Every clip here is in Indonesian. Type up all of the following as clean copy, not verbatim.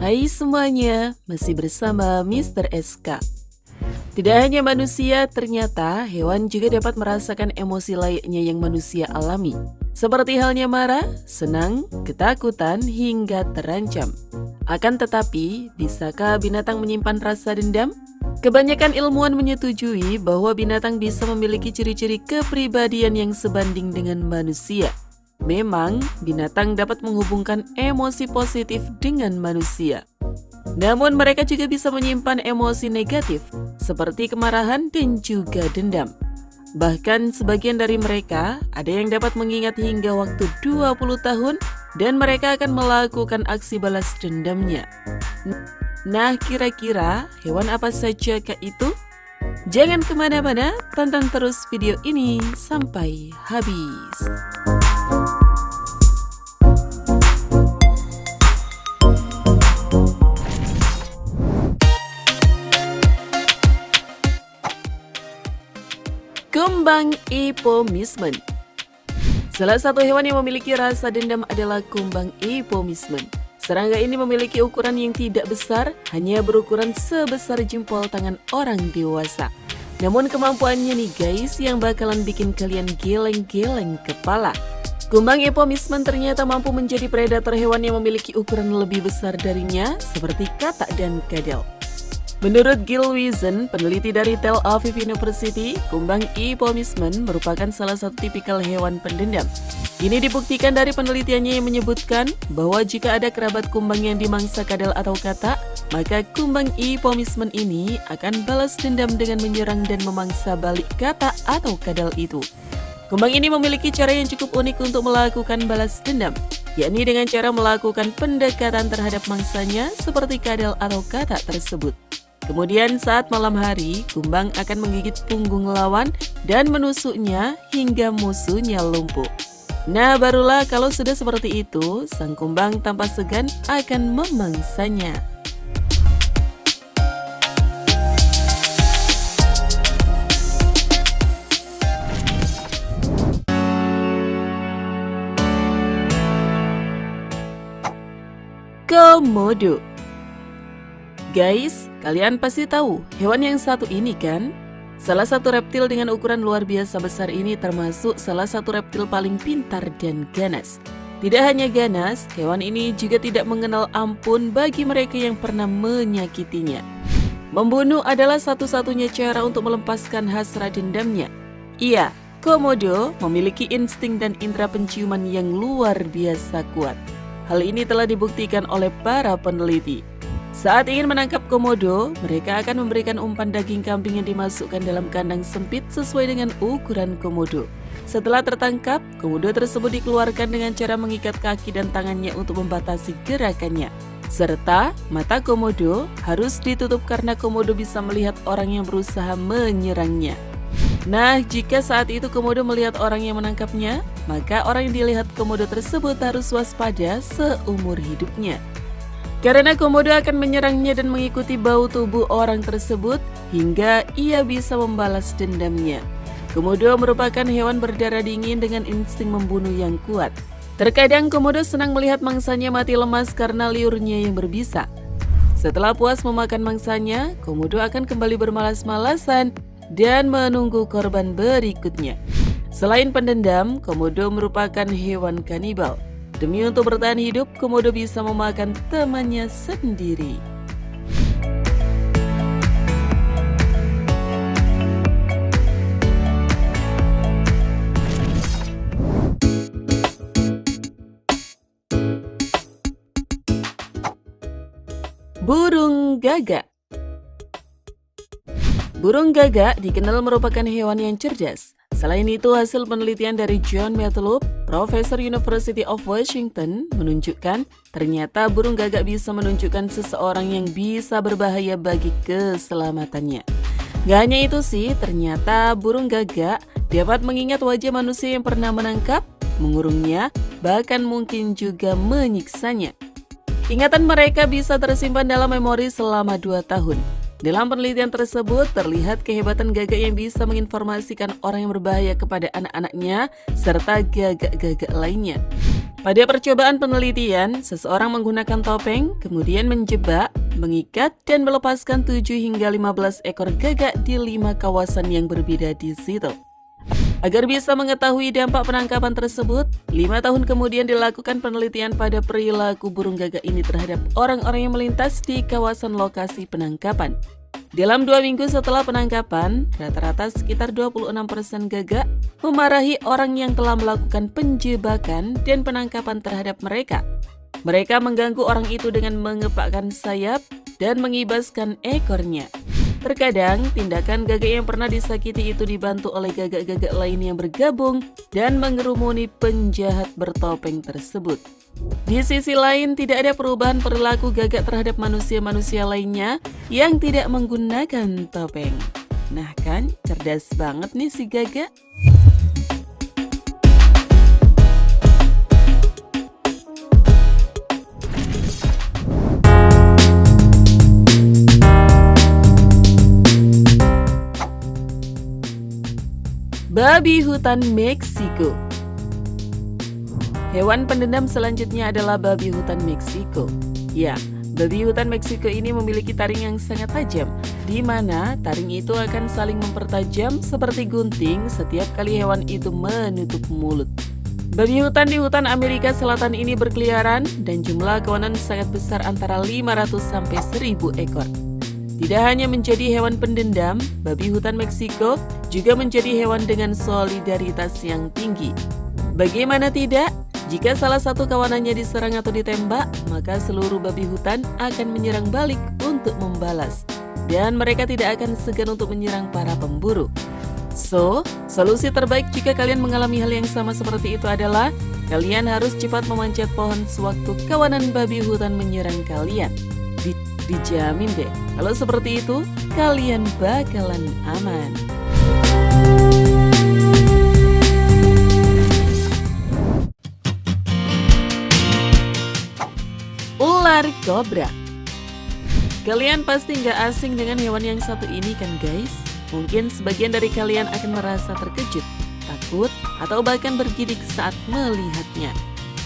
Hai semuanya, masih bersama Mr. SK. Tidak hanya manusia, ternyata hewan juga dapat merasakan emosi layaknya yang manusia alami. Seperti halnya marah, senang, ketakutan, hingga terancam. Akan tetapi, bisakah binatang menyimpan rasa dendam? Kebanyakan ilmuwan menyetujui bahwa binatang bisa memiliki ciri-ciri kepribadian yang sebanding dengan manusia. Memang, binatang dapat menghubungkan emosi positif dengan manusia. Namun mereka juga bisa menyimpan emosi negatif, seperti kemarahan dan juga dendam. Bahkan sebagian dari mereka ada yang dapat mengingat hingga waktu 20 tahun dan mereka akan melakukan aksi balas dendamnya. Nah, kira-kira hewan apa saja kah itu? Jangan kemana-mana, tonton terus video ini sampai habis. Kumbang epomismen. Salah satu hewan yang memiliki rasa dendam adalah kumbang epomismen. Serangga ini memiliki ukuran yang tidak besar, hanya berukuran sebesar jempol tangan orang dewasa. Namun kemampuannya nih guys yang bakalan bikin kalian geleng-geleng kepala. Kumbang epomismen ternyata mampu menjadi predator hewan yang memiliki ukuran lebih besar darinya, seperti katak dan kadal. Menurut Gil Wiesen, peneliti dari Tel Aviv University, kumbang epomismen merupakan salah satu tipikal hewan pendendam. Ini dibuktikan dari penelitiannya yang menyebutkan bahwa jika ada kerabat kumbang yang dimangsa kadal atau katak, maka kumbang epomismen ini akan balas dendam dengan menyerang dan memangsa balik katak atau kadal itu. Kumbang ini memiliki cara yang cukup unik untuk melakukan balas dendam, yakni dengan cara melakukan pendekatan terhadap mangsanya seperti kadal atau katak tersebut. Kemudian saat malam hari, kumbang akan menggigit punggung lawan dan menusuknya hingga musuhnya lumpuh. Nah, barulah kalau sudah seperti itu, sang kumbang tanpa segan akan memangsanya. Komodo. Guys, kalian pasti tahu hewan yang satu ini kan? Salah satu reptil dengan ukuran luar biasa besar ini termasuk salah satu reptil paling pintar dan ganas. Tidak hanya ganas, hewan ini juga tidak mengenal ampun bagi mereka yang pernah menyakitinya. Membunuh adalah satu-satunya cara untuk melepaskan hasrat dendamnya. Iya, komodo memiliki insting dan indera penciuman yang luar biasa kuat. Hal ini telah dibuktikan oleh para peneliti. Saat ingin menangkap komodo, mereka akan memberikan umpan daging kambing yang dimasukkan dalam kandang sempit sesuai dengan ukuran komodo. Setelah tertangkap, komodo tersebut dikeluarkan dengan cara mengikat kaki dan tangannya untuk membatasi gerakannya. Serta, mata komodo harus ditutup karena komodo bisa melihat orang yang berusaha menyerangnya. Nah, jika saat itu komodo melihat orang yang menangkapnya, maka orang yang dilihat komodo tersebut harus waspada seumur hidupnya. Karena komodo akan menyerangnya dan mengikuti bau tubuh orang tersebut hingga ia bisa membalas dendamnya. Komodo merupakan hewan berdarah dingin dengan insting membunuh yang kuat. Terkadang komodo senang melihat mangsanya mati lemas karena liurnya yang berbisa. Setelah puas memakan mangsanya, komodo akan kembali bermalas-malasan dan menunggu korban berikutnya. Selain pendendam, komodo merupakan hewan kanibal. Demi untuk bertahan hidup, komodo bisa memakan temannya sendiri. Burung gagak. Burung gagak dikenal merupakan hewan yang cerdas. Selain itu, hasil penelitian dari John Matloop, Profesor University of Washington, menunjukkan ternyata burung gagak bisa menunjukkan seseorang yang bisa berbahaya bagi keselamatannya. Gak hanya itu sih, ternyata burung gagak dapat mengingat wajah manusia yang pernah menangkap, mengurungnya, bahkan mungkin juga menyiksanya. Ingatan mereka bisa tersimpan dalam memori selama 2 tahun. Dalam penelitian tersebut, terlihat kehebatan gagak yang bisa menginformasikan orang yang berbahaya kepada anak-anaknya, serta gagak-gagak lainnya. Pada percobaan penelitian, seseorang menggunakan topeng, kemudian menjebak, mengikat, dan melepaskan 7 hingga 15 ekor gagak di 5 kawasan yang berbeda di situ. Agar bisa mengetahui dampak penangkapan tersebut, 5 tahun kemudian dilakukan penelitian pada perilaku burung gagak ini terhadap orang-orang yang melintas di kawasan lokasi penangkapan. Dalam 2 minggu setelah penangkapan, rata-rata sekitar 26% gagak memarahi orang yang telah melakukan penjebakan dan penangkapan terhadap mereka. Mereka mengganggu orang itu dengan mengepakkan sayap dan mengibaskan ekornya. Terkadang, tindakan gagak yang pernah disakiti itu dibantu oleh gagak-gagak lain yang bergabung dan mengerumuni penjahat bertopeng tersebut. Di sisi lain, tidak ada perubahan perilaku gagak terhadap manusia-manusia lainnya yang tidak menggunakan topeng. Nah kan, cerdas banget nih si gagak. Babi hutan Meksiko. Hewan pendendam selanjutnya adalah babi hutan Meksiko. Ya, babi hutan Meksiko ini memiliki taring yang sangat tajam, di mana taring itu akan saling mempertajam seperti gunting setiap kali hewan itu menutup mulut. Babi hutan di hutan Amerika Selatan ini berkeliaran dan jumlah kawanan sangat besar antara 500 sampai 1000 ekor. Tidak hanya menjadi hewan pendendam, babi hutan Meksiko juga menjadi hewan dengan solidaritas yang tinggi. Bagaimana tidak? Jika salah satu kawanannya diserang atau ditembak, maka seluruh babi hutan akan menyerang balik untuk membalas. Dan mereka tidak akan segan untuk menyerang para pemburu. So, solusi terbaik jika kalian mengalami hal yang sama seperti itu adalah kalian harus cepat memanjat pohon sewaktu kawanan babi hutan menyerang kalian. Dijamin deh, kalau seperti itu, kalian bakalan aman. Ular kobra. Kalian pasti nggak asing dengan hewan yang satu ini kan guys? Mungkin sebagian dari kalian akan merasa terkejut, takut, atau bahkan bergidik saat melihatnya.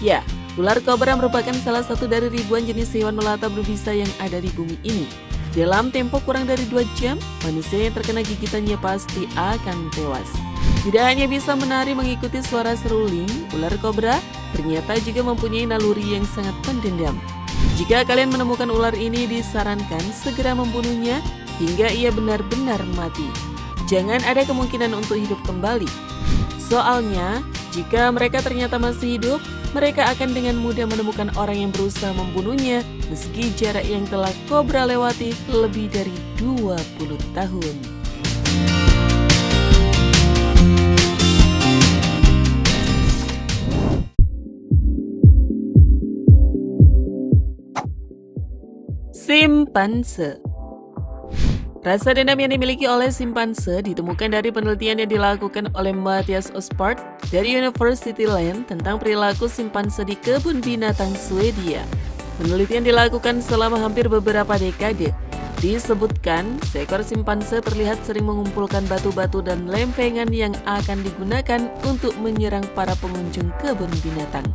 Ya, ular kobra merupakan salah satu dari ribuan jenis hewan melata berbisa yang ada di bumi ini. Dalam tempo kurang dari 2 jam, manusia yang terkena gigitannya pasti akan tewas. Tidak hanya bisa menari mengikuti suara seruling, ular kobra ternyata juga mempunyai naluri yang sangat pendendam. Jika kalian menemukan ular ini, disarankan segera membunuhnya hingga ia benar-benar mati. Jangan ada kemungkinan untuk hidup kembali. Soalnya, jika mereka ternyata masih hidup, mereka akan dengan mudah menemukan orang yang berusaha membunuhnya meski jarak yang telah kobra lewati lebih dari 20 tahun. Simpanse. Rasa dendam yang dimiliki oleh simpanse ditemukan dari penelitian yang dilakukan oleh Mattias Ospart dari University Land tentang perilaku simpanse di kebun binatang Swedia. Penelitian dilakukan selama hampir beberapa dekade. Disebutkan, seekor simpanse terlihat sering mengumpulkan batu-batu dan lempengan yang akan digunakan untuk menyerang para pengunjung kebun binatang.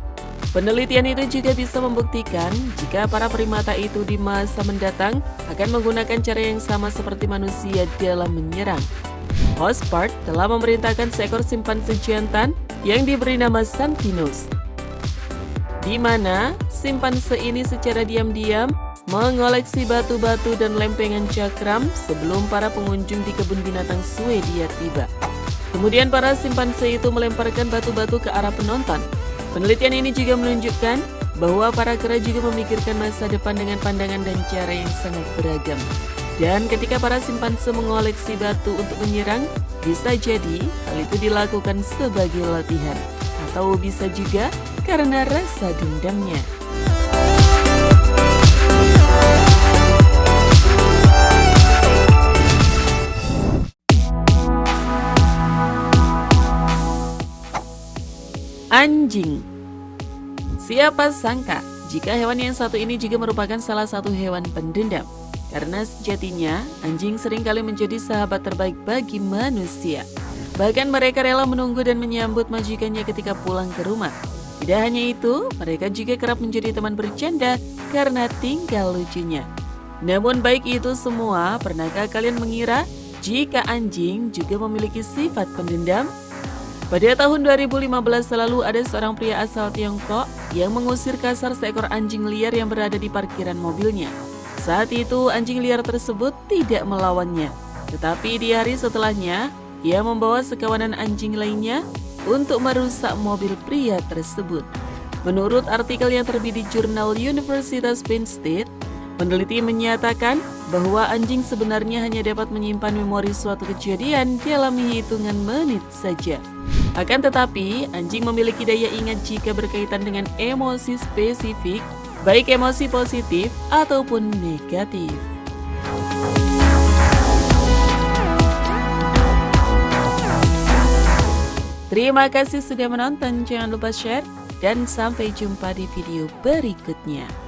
Penelitian itu juga bisa membuktikan jika para primata itu di masa mendatang akan menggunakan cara yang sama seperti manusia dalam menyerang. Ospart telah memerintahkan seekor simpanse jantan yang diberi nama Santinos, di mana simpanse ini secara diam-diam mengoleksi batu-batu dan lempengan cakram sebelum para pengunjung di kebun binatang Swedia tiba. Kemudian para simpanse itu melemparkan batu-batu ke arah penonton. Penelitian ini juga menunjukkan bahwa para kera juga memikirkan masa depan dengan pandangan dan cara yang sangat beragam. Dan ketika para simpanse mengoleksi batu untuk menyerang, bisa jadi hal itu dilakukan sebagai latihan, atau bisa juga karena rasa dendamnya. Anjing. Siapa sangka jika hewan yang satu ini juga merupakan salah satu hewan pendendam. Karena sejatinya anjing seringkali menjadi sahabat terbaik bagi manusia. Bahkan mereka rela menunggu dan menyambut majikannya ketika pulang ke rumah. Tidak hanya itu, mereka juga kerap menjadi teman bercanda karena tingkah lucunya. Namun baik itu semua, pernahkah kalian mengira jika anjing juga memiliki sifat pendendam? Pada tahun 2015 lalu ada seorang pria asal Tiongkok yang mengusir kasar seekor anjing liar yang berada di parkiran mobilnya. Saat itu anjing liar tersebut tidak melawannya, tetapi di hari setelahnya ia membawa sekawanan anjing lainnya untuk merusak mobil pria tersebut. Menurut artikel yang terbit di jurnal Universitas Penn State, peneliti menyatakan bahwa anjing sebenarnya hanya dapat menyimpan memori suatu kejadian dalam hitungan menit saja. Akan tetapi, anjing memiliki daya ingat jika berkaitan dengan emosi spesifik, baik emosi positif ataupun negatif. Terima kasih sudah menonton, jangan lupa share, dan sampai jumpa di video berikutnya.